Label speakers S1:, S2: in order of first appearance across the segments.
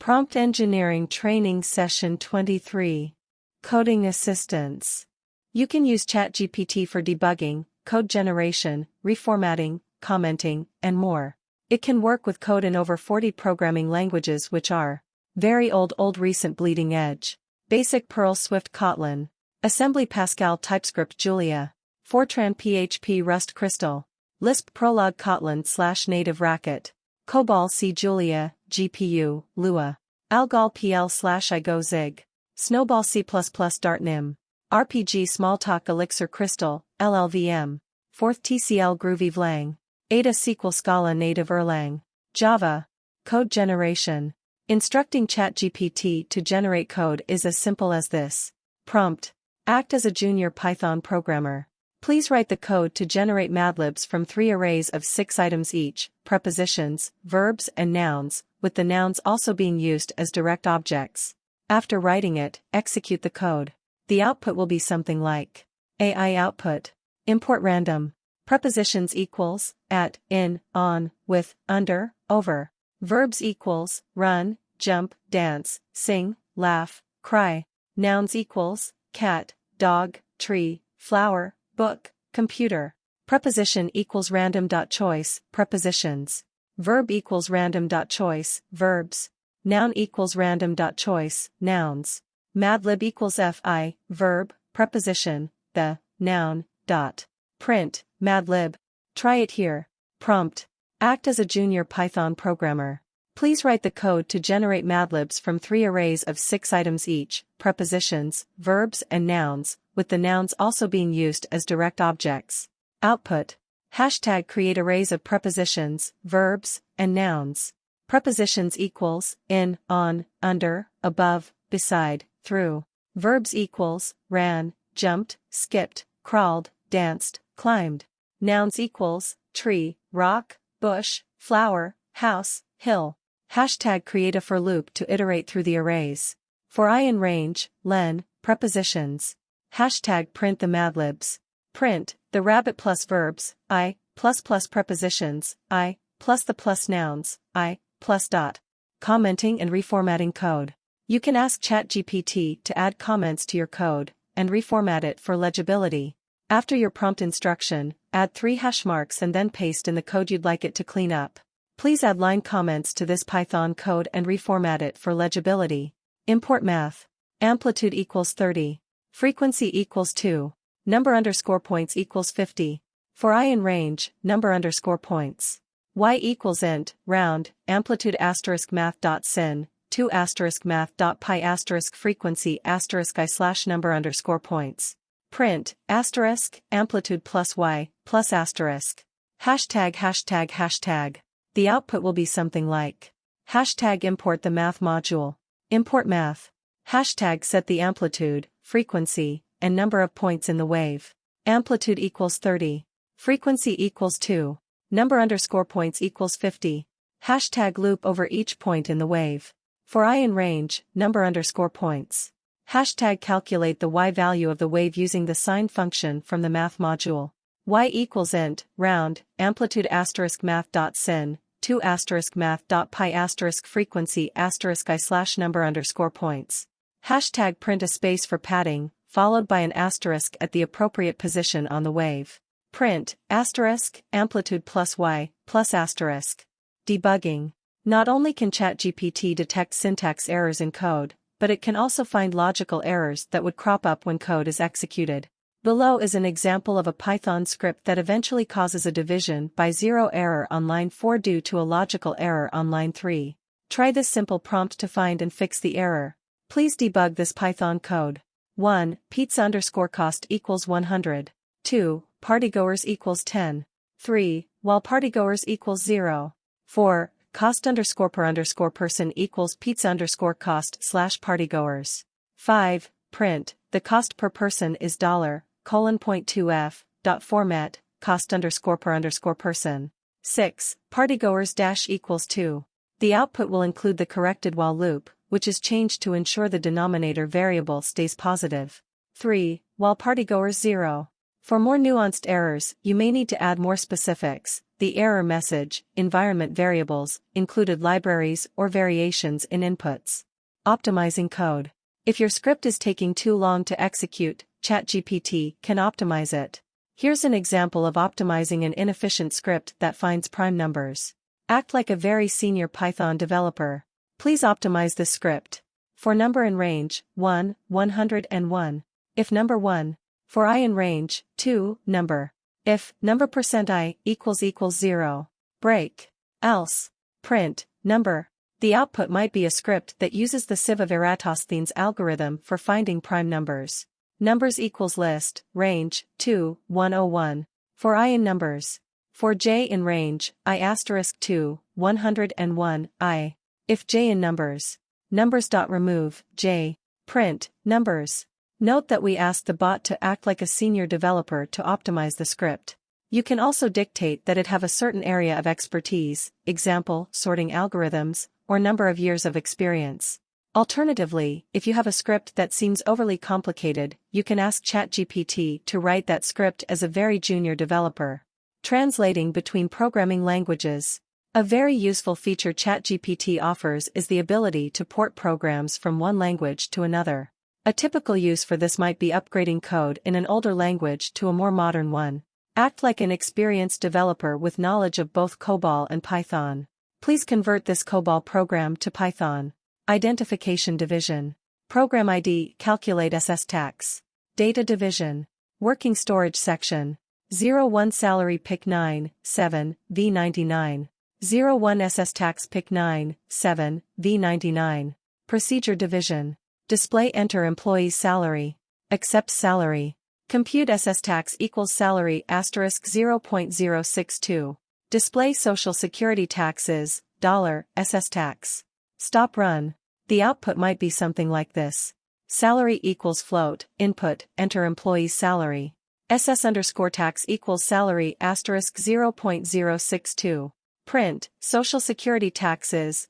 S1: Prompt Engineering Training Session 23. Coding Assistance. You can use ChatGPT for debugging, code generation, reformatting, commenting, and more. It can work with code in over 40 programming languages, which are very old, recent, bleeding edge, Basic, Perl, Swift, Kotlin, Assembly, Pascal, TypeScript, Julia, Fortran, PHP, Rust, Crystal, Lisp, Prolog, Kotlin / Native, Racket, COBOL, C, Julia, GPU, Lua, Algol, PL / IGO, Zig, Snowball, C++, Dart, Nim, RPG, Smalltalk, Elixir, Crystal, LLVM, 4th TCL, Groovy, Vlang, Ada, SQL, Scala, Native, Erlang, Java. Code generation. Instructing ChatGPT to generate code is as simple as this. Prompt. Act as a junior Python programmer. Please write the code to generate madlibs from 3 arrays of 6 items each, prepositions, verbs, and nouns, with the nouns also being used as direct objects. After writing it, execute the code. The output will be something like AI output. Import random. Prepositions equals, at, in, on, with, under, over. Verbs equals, run, jump, dance, sing, laugh, cry. Nouns equals, cat, dog, tree, flower, book, computer. Preposition equals random.choice, prepositions. Verb equals random.choice, verbs. Noun equals random.choice, nouns. Madlib equals fi, verb, preposition, the, noun, dot. Print, madlib. Try it here. Prompt. Act as a junior Python programmer. Please write the code to generate madlibs from 3 arrays of 6 items each, prepositions, verbs, and nouns, with the nouns also being used as direct objects. Output. Hashtag create arrays of prepositions, verbs, and nouns. Prepositions equals, in, on, under, above, beside, through. Verbs equals, ran, jumped, skipped, crawled, danced, climbed. Nouns equals, tree, rock, bush, flower, house, hill. Hashtag create a for loop to iterate through the arrays. For I in range, len, prepositions. Hashtag print the madlibs. Print, the rabbit plus verbs, I, plus prepositions, I, plus the plus nouns, I, plus dot. Commenting and reformatting code. You can ask ChatGPT to add comments to your code, and reformat it for legibility. After your prompt instruction, add 3 hash marks and then paste in the code you'd like it to clean up. Please add line comments to this Python code and reformat it for legibility. Import math. Amplitude equals 30. Frequency equals 2. Number underscore points equals 50. For I in range, number underscore points. Y equals int, round, amplitude asterisk math dot sin, 2 asterisk math dot pi asterisk frequency asterisk I / number underscore points. Print, asterisk, amplitude plus y, plus asterisk. Hashtag. The output will be something like. Hashtag import the math module. Import math. Hashtag set the amplitude, frequency, and number of points in the wave. Amplitude equals 30. Frequency equals 2. Number underscore points equals 50. Hashtag loop over each point in the wave. For I in range, number underscore points. Hashtag calculate the y value of the wave using the sine function from the math module. Y equals int, round, amplitude asterisk math dot sin, 2 asterisk math dot pi asterisk frequency asterisk I / number underscore points. Hashtag print a space for padding, followed by an asterisk at the appropriate position on the wave. Print, asterisk, amplitude plus y, plus asterisk. Debugging. Not only can ChatGPT detect syntax errors in code, but it can also find logical errors that would crop up when code is executed. Below is an example of a Python script that eventually causes a division by 0 error on line 4 due to a logical error on line 3. Try this simple prompt to find and fix the error. Please debug this Python code. 1. Pizza underscore cost equals 100. 2. Partygoers equals 10. 3. While partygoers equals 0. 4. Cost underscore per underscore person equals pizza underscore cost / partygoers. 5. Print, the cost per person is $:0.2f, dot format, cost underscore per underscore person. 6. Partygoers dash equals 2. The output will include the corrected while loop, which is changed to ensure the denominator variable stays positive. 3. While partygoers 0. For more nuanced errors, you may need to add more specifics, the error message, environment variables, included libraries or variations in inputs. Optimizing code. If your script is taking too long to execute, ChatGPT can optimize it. Here's an example of optimizing an inefficient script that finds prime numbers. Act like a very senior Python developer. Please optimize this script. For number in range, 1, 101. If number 1. For I in range, 2, number. If number %I equals 0. Break. Else. Print, number. The output might be a script that uses the sieve of Eratosthenes algorithm for finding prime numbers. Numbers equals list, range, 2, 101. For I in numbers. For j in range, I asterisk 2, 101, I. If j in numbers. Numbers.remove, j. Print, numbers. Note that we asked the bot to act like a senior developer to optimize the script. You can also dictate that it have a certain area of expertise, example, sorting algorithms, or number of years of experience. Alternatively, if you have a script that seems overly complicated, you can ask ChatGPT to write that script as a very junior developer. Translating between programming languages. A very useful feature ChatGPT offers is the ability to port programs from one language to another. A typical use for this might be upgrading code in an older language to a more modern one. Act like an experienced developer with knowledge of both COBOL and Python. Please convert this COBOL program to Python. Identification division. Program ID, calculate SS tax. Data division. Working storage section. 01 salary pick 9, 7, V99. 01 SS tax pick 9, 7, V99. Procedure division. Display enter employee's salary. Accept salary. Compute SS tax equals salary asterisk 0.062. Display social security taxes, $SS tax. Stop run. The output might be something like this. Salary equals float, input, enter employee's salary. SS underscore tax equals salary asterisk 0.062. Print, social security taxes,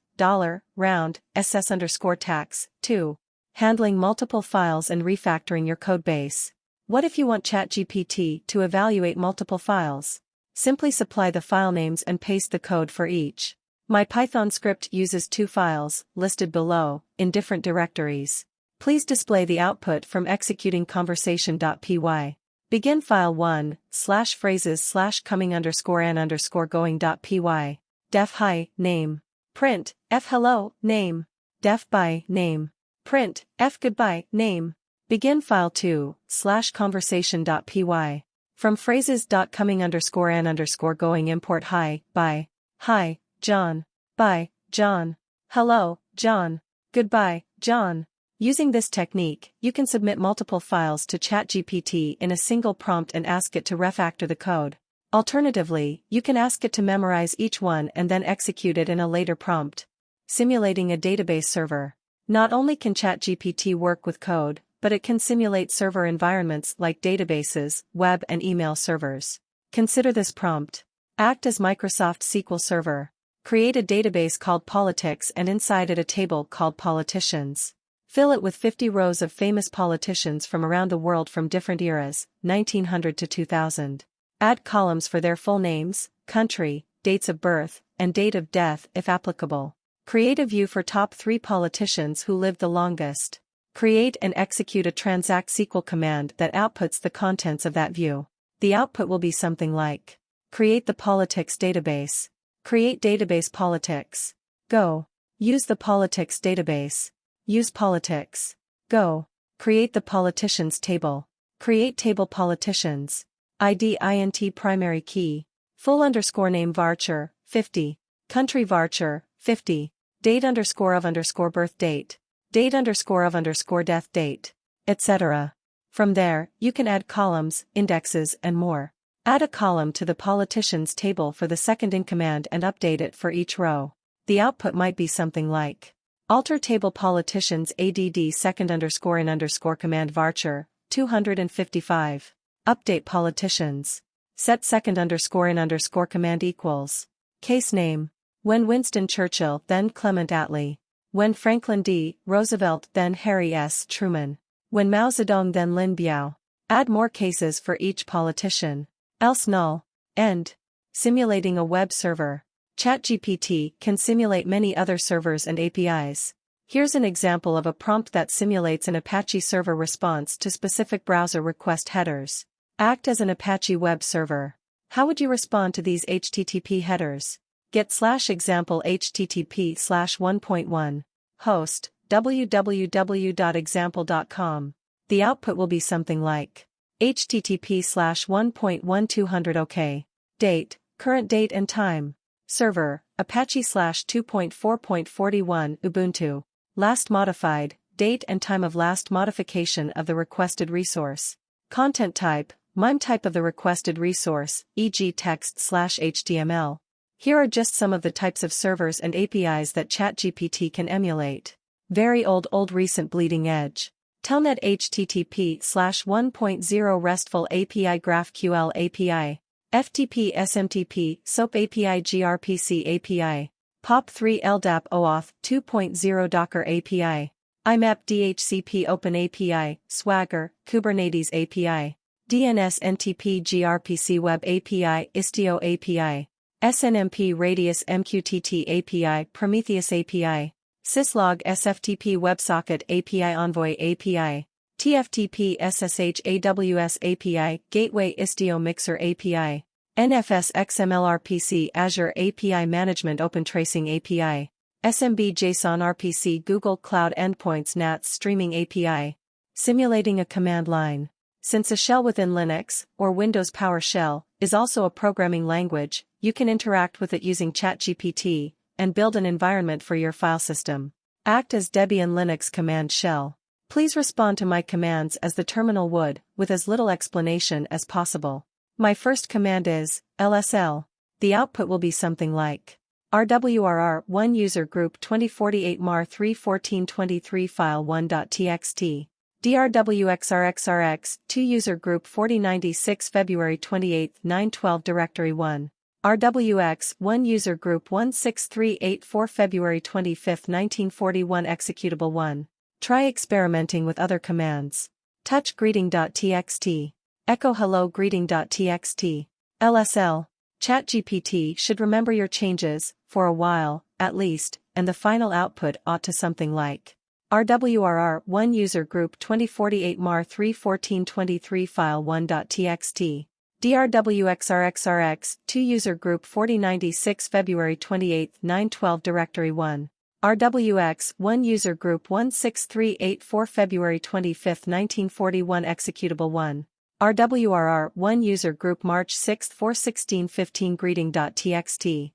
S1: round, SS underscore tax, 2. Handling multiple files and refactoring your codebase. What if you want ChatGPT to evaluate multiple files? Simply supply the file names and paste the code for each. My Python script uses 2 files, listed below, in different directories. Please display the output from executing conversation.py. Begin file 1, /phrases /coming underscore an underscore going.py. Def hi, name. Print, f hello, name. Def by, name. Print, f goodbye, name. Begin file 2, /conversation.py. From phrases.coming underscore an underscore going import hi, by. Hi, John. Bye, John. Hello, John. Goodbye, John. Using this technique, you can submit multiple files to ChatGPT in a single prompt and ask it to refactor the code. Alternatively, you can ask it to memorize each one and then execute it in a later prompt. Simulating a database server. Not only can ChatGPT work with code, but it can simulate server environments like databases, web and email servers. Consider this prompt. Act as Microsoft SQL Server. Create a database called Politics and inside it a table called Politicians. Fill it with 50 rows of famous politicians from around the world from different eras, 1900 to 2000. Add columns for their full names, country, dates of birth, and date of death if applicable. Create a view for top 3 politicians who lived the longest. Create and execute a transact SQL command that outputs the contents of that view. The output will be something like: create the politics database. Create database politics. Go. Use the politics database. Use politics. Go. Create the politicians table. Create table politicians. ID int primary key. Full underscore name varchar, 50. Country varchar, 50. Date underscore of underscore birth date. Date underscore of underscore death date. Etc. From there, you can add columns, indexes and more. Add a column to the politicians table for the second in command and update it for each row. The output might be something like: alter table politicians add second underscore in underscore command varchar, 255. Update politicians. Set second underscore in underscore command equals. Case name. When Winston Churchill then Clement Attlee. When Franklin D. Roosevelt then Harry S. Truman. When Mao Zedong then Lin Biao. Add more cases for each politician. Else null. End. Simulating a web server. ChatGPT can simulate many other servers and APIs. Here's an example of a prompt that simulates an Apache server response to specific browser request headers. Act as an Apache web server. How would you respond to these HTTP headers? Get/example http/1.1. Host, www.example.com. The output will be something like http/1.1200 OK. Date, current date and time. Server, Apache/2.4.41 Ubuntu. Last modified, date and time of last modification of the requested resource. Content type, MIME type of the requested resource, e.g. text/HTML. Here are just some of the types of servers and APIs that ChatGPT can emulate. Very old recent bleeding edge. Telnet HTTP/1.0 RESTful API GraphQL API. FTP SMTP SOAP API gRPC API. POP3 LDAP OAuth 2.0 Docker API. IMAP DHCP Open API, Swagger, Kubernetes API. DNS NTP gRPC Web API Istio API. SNMP Radius MQTT API Prometheus API. Syslog SFTP WebSocket API Envoy API. TFTP SSH AWS API Gateway Istio Mixer API. NFS XML-RPC Azure API Management Open Tracing API. SMB JSON RPC Google Cloud Endpoints NATS Streaming API. Simulating a command line. Since a shell within Linux, or Windows PowerShell, is also a programming language, you can interact with it using ChatGPT, and build an environment for your file system. Act as Debian Linux command shell. Please respond to my commands as the terminal would, with as little explanation as possible. My first command is lsl. The output will be something like rwrr1 user group 2048 mar 31423 file 1.txt. drwxrxrx 2 user group 4096 February 28 912 directory 1. RWX1 user group 16384 February 25 1941 executable 1. Try experimenting with other commands. Touch greeting.txt. Echo hello greeting.txt. LSL. ChatGPT should remember your changes, for a while, at least, and the final output ought to something like RWRR1 user group 2048 mar 31423 file 1.txt. drwxrxrx 2 user group 4096 February 28 912 directory 1. RWX1 user group 16384 February 25 1941 executable 1. RWRR1 user group March 6 41615 greeting.txt.